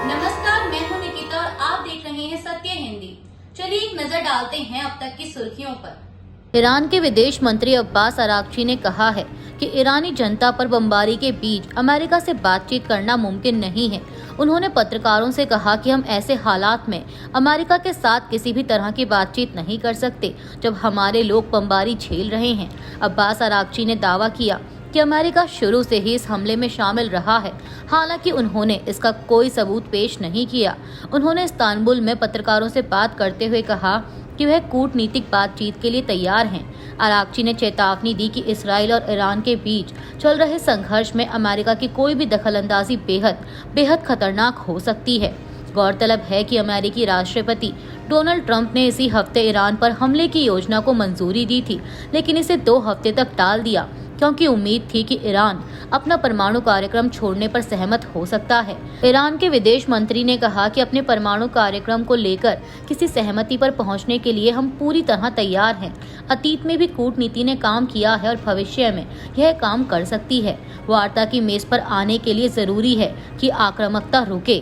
नमस्कार, मैं हूं निकिता और आप देख रहे हैं सत्य हिंदी। चलिए एक नजर डालते हैं अब तक की सुर्खियों पर। ईरान के विदेश मंत्री अब्बास अरागची ने कहा है कि ईरानी जनता पर बमबारी के बीच अमेरिका से बातचीत करना मुमकिन नहीं है। उन्होंने पत्रकारों से कहा कि हम ऐसे हालात में अमेरिका के साथ किसी भी तरह की बातचीत नहीं कर सकते जब हमारे लोग बमबारी झेल रहे हैं। अब्बास अरागची ने दावा किया कि अमेरिका शुरू से ही इस हमले में शामिल रहा है, हालांकि उन्होंने इसका कोई सबूत पेश नहीं किया। उन्होंने इस्तांबुल में पत्रकारों से बात करते हुए कहा कि वह कूटनीतिक बातचीत के लिए तैयार हैं। अरागची ने चेतावनी दी कि इसराइल और ईरान के बीच चल रहे संघर्ष में अमेरिका की कोई भी दखलंदाजी बेहद खतरनाक हो सकती है। गौरतलब है कि अमेरिकी राष्ट्रपति डोनाल्ड ट्रंप ने इसी हफ्ते ईरान पर हमले की योजना को मंजूरी दी थी, लेकिन इसे 2 हफ्ते तक टाल दिया क्योंकि उम्मीद थी कि ईरान अपना परमाणु कार्यक्रम छोड़ने पर सहमत हो सकता है। ईरान के विदेश मंत्री ने कहा कि अपने परमाणु कार्यक्रम को लेकर किसी सहमति पर पहुंचने के लिए हम पूरी तरह तैयार हैं। अतीत में भी कूटनीति ने काम किया है और भविष्य में यह काम कर सकती है। वार्ता की मेज पर आने के लिए जरूरी है कि आक्रामकता रुके।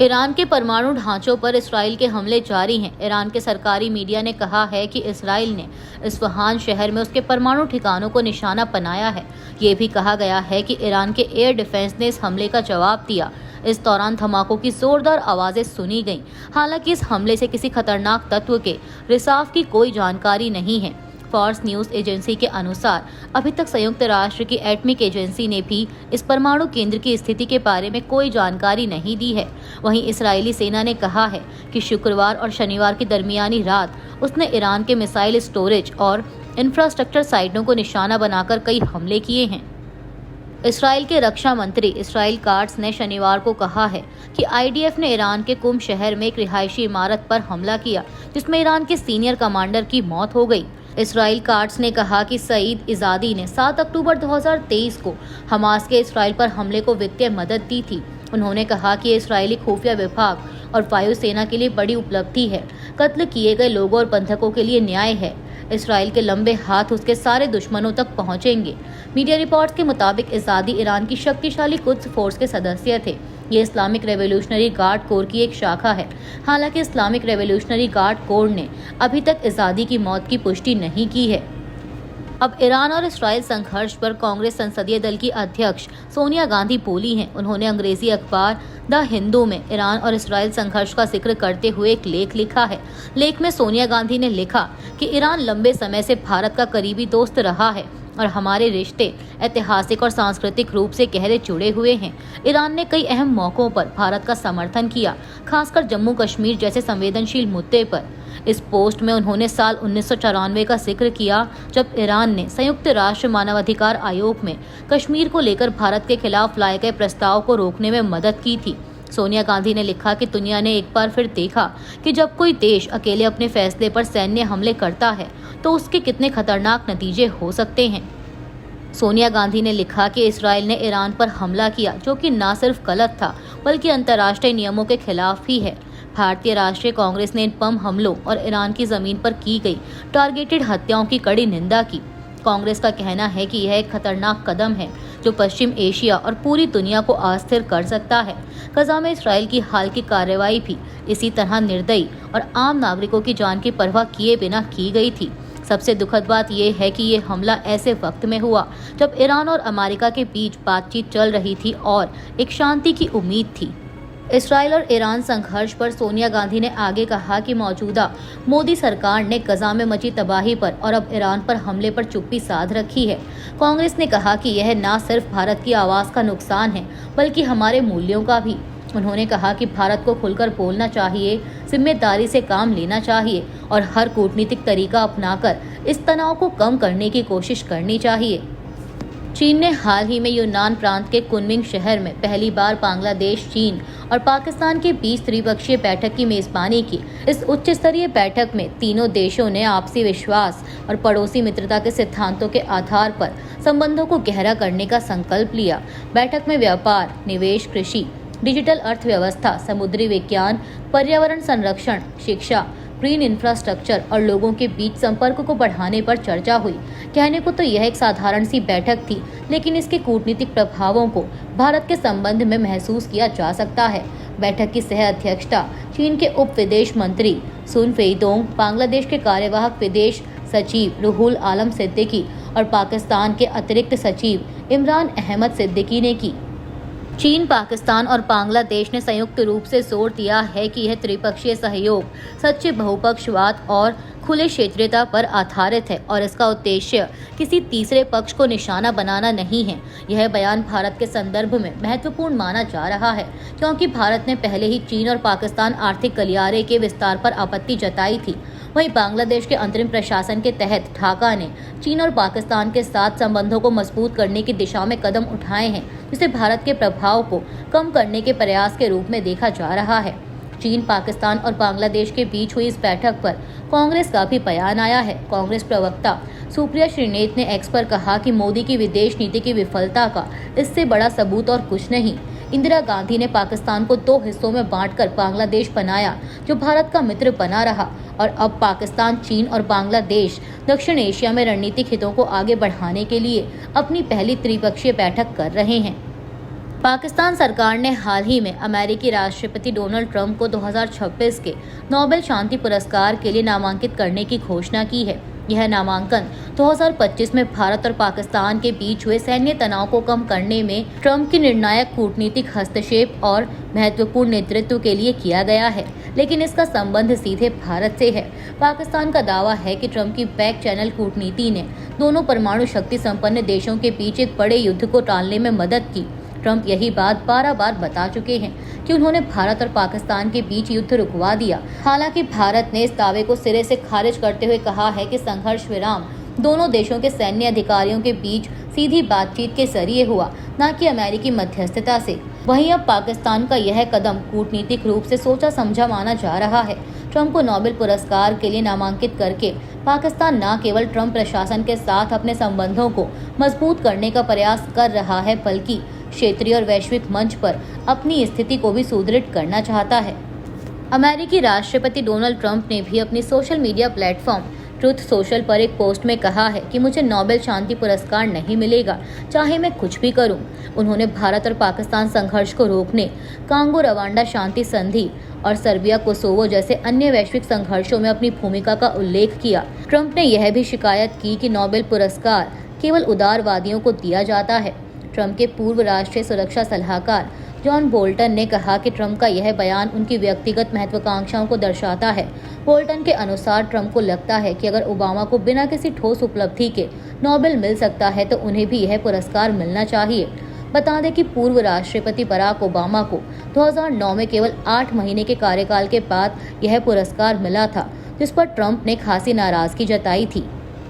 ईरान के परमाणु ढांचों पर इसराइल के हमले जारी हैं। ईरान के सरकारी मीडिया ने कहा है कि इसराइल ने इस्फहान शहर में उसके परमाणु ठिकानों को निशाना बनाया है। ये भी कहा गया है कि ईरान के एयर डिफेंस ने इस हमले का जवाब दिया। इस दौरान धमाकों की जोरदार आवाजें सुनी गईं। हालांकि इस हमले से किसी खतरनाक तत्व के रिसाव की कोई जानकारी नहीं है। फॉक्स न्यूज एजेंसी के अनुसार अभी तक संयुक्त राष्ट्र की एटॉमिक एजेंसी ने भी इस परमाणु केंद्र की स्थिति के बारे में कोई जानकारी नहीं दी है। वहीं इस्राएली सेना ने कहा है कि शुक्रवार और शनिवार की दरमियानी रात उसने ईरान के मिसाइल स्टोरेज और इंफ्रास्ट्रक्चर साइटों को निशाना बनाकर कई हमले किए हैं। इसराइल के रक्षा मंत्री इसराइल काट्स ने शनिवार को कहा है कि आईडीएफ ने ईरान के कुम शहर में एक रिहायशी इमारत पर हमला किया, जिसमें ईरान के सीनियर कमांडर की मौत हो गई। इसराइल काट्स ने कहा कि सईद इजादी ने 7 अक्टूबर 2023 को हमास के इसराइल पर हमले को वित्तीय मदद दी थी। उन्होंने कहा कि इस्राएली खुफिया विभाग और वायुसेना के लिए बड़ी उपलब्धि है। कत्ल किए गए लोगों और बंधकों के लिए न्याय है। इसराइल के लंबे हाथ उसके सारे दुश्मनों तक पहुंचेंगे। मीडिया रिपोर्ट्स के मुताबिक इजादी ईरान की शक्तिशाली कुद्स फोर्स के सदस्य थे। ये इस्लामिक रेवोल्यूशनरी गार्ड कोर की एक शाखा है। हालांकि इस्लामिक रेवोल्यूशनरी गार्ड कोर ने अभी तक इजादी की मौत की पुष्टि नहीं की है। अब ईरान और इसराइल संघर्ष पर कांग्रेस संसदीय दल की अध्यक्ष सोनिया गांधी बोली हैं। उन्होंने अंग्रेजी अखबार द हिंदू में ईरान और इसराइल संघर्ष का जिक्र करते हुए एक लेख लिखा है। लेख में सोनिया गांधी ने लिखा कि ईरान लंबे समय से भारत का करीबी दोस्त रहा है और हमारे रिश्ते ऐतिहासिक और सांस्कृतिक रूप से गहरे जुड़े हुए हैं। ईरान ने कई अहम मौकों पर भारत का समर्थन किया, खासकर जम्मू कश्मीर जैसे संवेदनशील मुद्दे पर। इस पोस्ट में उन्होंने साल 1994 का जिक्र किया, जब ईरान ने संयुक्त राष्ट्र मानवाधिकार आयोग में कश्मीर को लेकर भारत के खिलाफ लाए गए प्रस्ताव को रोकने में मदद की थी। सोनिया गांधी ने लिखा कि दुनिया ने एक बार फिर देखा कि जब कोई देश अकेले अपने फैसले पर सैन्य हमले करता है तो उसके कितने खतरनाक नतीजे हो सकते हैं। सोनिया गांधी ने लिखा कि इसराइल ने ईरान पर हमला किया, जो कि न सिर्फ गलत था बल्कि अंतर्राष्ट्रीय नियमों के खिलाफ भी है। भारतीय राष्ट्रीय कांग्रेस ने इन बम हमलों और ईरान की जमीन पर की गई टारगेटेड हत्याओं की कड़ी निंदा की। कांग्रेस का कहना है कि यह एक खतरनाक कदम है जो पश्चिम एशिया और पूरी दुनिया को अस्थिर कर सकता है। गजा में इसराइल की हाल की कार्रवाई भी इसी तरह निर्दयी और आम नागरिकों की जान की परवाह किए बिना की गई थी। सबसे दुखद बात यह है कि ये हमला ऐसे वक्त में हुआ जब ईरान और अमेरिका के बीच बातचीत चल रही थी और एक शांति की उम्मीद थी। इसराइल और ईरान संघर्ष पर सोनिया गांधी ने आगे कहा कि मौजूदा मोदी सरकार ने गजा में मची तबाही पर और अब ईरान पर हमले पर चुप्पी साध रखी है। कांग्रेस ने कहा कि यह न सिर्फ भारत की आवाज का नुकसान है बल्कि हमारे मूल्यों का भी। उन्होंने कहा कि भारत को खुलकर बोलना चाहिए, जिम्मेदारी से काम लेना चाहिए और हर कूटनीतिक तरीका अपनाकर इस तनाव को कम करने की कोशिश करनी चाहिए। चीन ने हाल ही में यूनान प्रांत के कुनमिंग शहर में पहली बार बांग्लादेश, चीन और पाकिस्तान के बीच त्रिपक्षीय बैठक की मेजबानी की। इस उच्च स्तरीय बैठक में तीनों देशों ने आपसी विश्वास और पड़ोसी मित्रता के सिद्धांतों के आधार पर संबंधों को गहरा करने का संकल्प लिया। बैठक में व्यापार, निवेश, कृषि, डिजिटल अर्थव्यवस्था, समुद्री विज्ञान, पर्यावरण संरक्षण, शिक्षा, ग्रीन इंफ्रास्ट्रक्चर और लोगों के बीच संपर्क को बढ़ाने पर चर्चा हुई। कहने को तो यह एक साधारण सी बैठक थी, लेकिन इसके कूटनीतिक प्रभावों को भारत के संबंध में महसूस किया जा सकता है। बैठक की सह अध्यक्षता चीन के उप विदेश मंत्री सुन फेइदोंग, बांग्लादेश के कार्यवाहक विदेश सचिव रुहुल आलम सिद्दीकी और पाकिस्तान के अतिरिक्त सचिव इमरान अहमद सिद्दीकी ने की। चीन, पाकिस्तान और बांग्लादेश ने संयुक्त रूप से जोर दिया है कि यह त्रिपक्षीय सहयोग सच्चे बहुपक्षवाद और खुले क्षेत्रीयता पर आधारित है और इसका उद्देश्य किसी तीसरे पक्ष को निशाना बनाना नहीं है। यह बयान भारत के संदर्भ में महत्वपूर्ण माना जा रहा है क्योंकि भारत ने पहले ही चीन और पाकिस्तान आर्थिक गलियारे के विस्तार पर आपत्ति जताई थी। वहीं बांग्लादेश के अंतरिम प्रशासन के तहत ढाका ने चीन और पाकिस्तान के साथ संबंधों को मजबूत करने की दिशा में कदम उठाए हैं, जिसे भारत के प्रभाव को कम करने के प्रयास के रूप में देखा जा रहा है। चीन, पाकिस्तान और बांग्लादेश के बीच हुई इस बैठक पर कांग्रेस का भी बयान आया है। कांग्रेस प्रवक्ता सुप्रिया श्रीनेत ने एक्स पर कहा कि मोदी की विदेश नीति की विफलता का इससे बड़ा सबूत और कुछ नहीं। इंदिरा गांधी ने पाकिस्तान को 2 हिस्सों में बांटकर बांग्लादेश बनाया, जो भारत का मित्र बना रहा, और अब पाकिस्तान, चीन और बांग्लादेश दक्षिण एशिया में रणनीतिक हितों को आगे बढ़ाने के लिए अपनी पहली त्रिपक्षीय बैठक कर रहे हैं। पाकिस्तान सरकार ने हाल ही में अमेरिकी राष्ट्रपति डोनाल्ड ट्रंप को 2026 के नोबेल शांति पुरस्कार के लिए नामांकित करने की घोषणा की है। यह नामांकन 2025 में भारत और पाकिस्तान के बीच हुए सैन्य तनाव को कम करने में ट्रंप की निर्णायक कूटनीतिक हस्तक्षेप और महत्वपूर्ण नेतृत्व के लिए किया गया है, लेकिन इसका संबंध सीधे भारत से है। पाकिस्तान का दावा है कि ट्रंप की बैक चैनल कूटनीति ने दोनों परमाणु शक्ति संपन्न देशों के बीच एक बड़े युद्ध को टालने में मदद की। ट्रंप यही बात 12 बार बता चुके हैं कि उन्होंने भारत और पाकिस्तान के बीच युद्ध रुकवा दिया। हालांकि भारत ने इस दावे को सिरे से खारिज करते हुए कहा है कि संघर्ष विराम दोनों देशों के सैन्य अधिकारियों के बीच सीधी बातचीत के जरिए हुआ, न कि अमेरिकी मध्यस्थता से। वहीं अब पाकिस्तान का यह कदम कूटनीतिक रूप से सोचा समझा माना जा रहा है। ट्रंप को नोबेल पुरस्कार के लिए नामांकित करके पाकिस्तान न केवल ट्रंप प्रशासन के साथ अपने संबंधों को मजबूत करने का प्रयास कर रहा है, बल्कि क्षेत्रीय और वैश्विक मंच पर अपनी स्थिति को भी सुदृढ़ करना चाहता है। अमेरिकी राष्ट्रपति डोनाल्ड ट्रंप ने भी अपनी social media platform truth social पर एक पोस्ट में कहा है कि मुझे नोबेल शांति पुरस्कार नहीं मिलेगा, चाहे मैं कुछ भी करूं। उन्होंने भारत और पाकिस्तान संघर्ष को रोकने, कांगो रवांडा शांति संधि और सर्बिया कोसोवो जैसे अन्य वैश्विक संघर्षों में अपनी भूमिका का उल्लेख किया। ट्रंप ने यह भी शिकायत की कि नोबेल पुरस्कार केवल उदारवादियों को दिया जाता है। ट्रंप के पूर्व राष्ट्रीय सुरक्षा सलाहकार जॉन बोल्टन ने कहा कि ट्रंप का यह बयान उनकी व्यक्तिगत महत्वाकांक्षाओं को दर्शाता है। बोल्टन के अनुसार ट्रंप को लगता है कि अगर ओबामा को बिना किसी ठोस उपलब्धि के नोबेल मिल सकता है तो उन्हें भी यह पुरस्कार मिलना चाहिए। बता दें कि पूर्व राष्ट्रपति बराक ओबामा को 2009 में केवल 8 महीने के कार्यकाल के बाद यह पुरस्कार मिला था, जिस पर ट्रंप ने खासी नाराजगी जताई थी।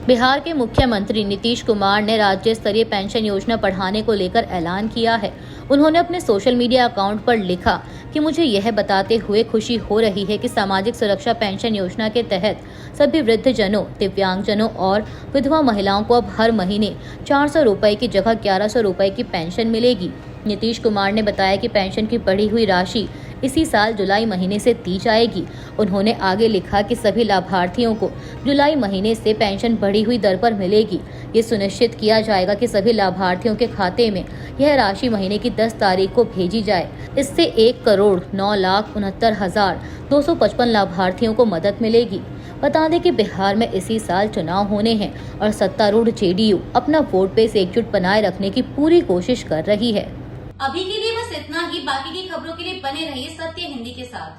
बिहार के मुख्यमंत्री नीतीश कुमार ने राज्य स्तरीय पेंशन योजना बढ़ाने को लेकर ऐलान किया है। उन्होंने अपने सोशल मीडिया अकाउंट पर लिखा कि मुझे यह बताते हुए खुशी हो रही है कि सामाजिक सुरक्षा पेंशन योजना के तहत सभी वृद्धजनों, दिव्यांगजनों और विधवा महिलाओं को अब हर महीने 400 रुपए की जगह 1100 रुपए की पेंशन मिलेगी। नीतीश कुमार ने बताया कि पेंशन की बढ़ी हुई राशि इसी साल जुलाई महीने से दी जाएगी। उन्होंने आगे लिखा कि सभी लाभार्थियों को जुलाई महीने से पेंशन बढ़ी हुई दर पर मिलेगी। ये सुनिश्चित किया जाएगा कि सभी लाभार्थियों के खाते में यह राशि महीने की 10 तारीख को भेजी जाए। इससे 1,09,69,255 लाभार्थियों को मदद मिलेगी। बता दें कि बिहार में इसी साल चुनाव होने हैं और सत्तारूढ़ जेडीयू अपना वोट बेस एकजुट बनाए रखने की पूरी कोशिश कर रही है। अभी के लिए बस इतना ही। बाकी की खबरों के लिए बने रहिए सत्य हिंदी के साथ।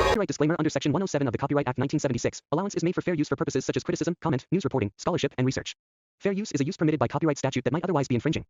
Copyright disclaimer under Section 107 of the Copyright Act 1976. Allowance is made for fair use for purposes such as criticism, comment, news reporting, scholarship, and research. Fair use is a use permitted by copyright statute that might otherwise be infringing.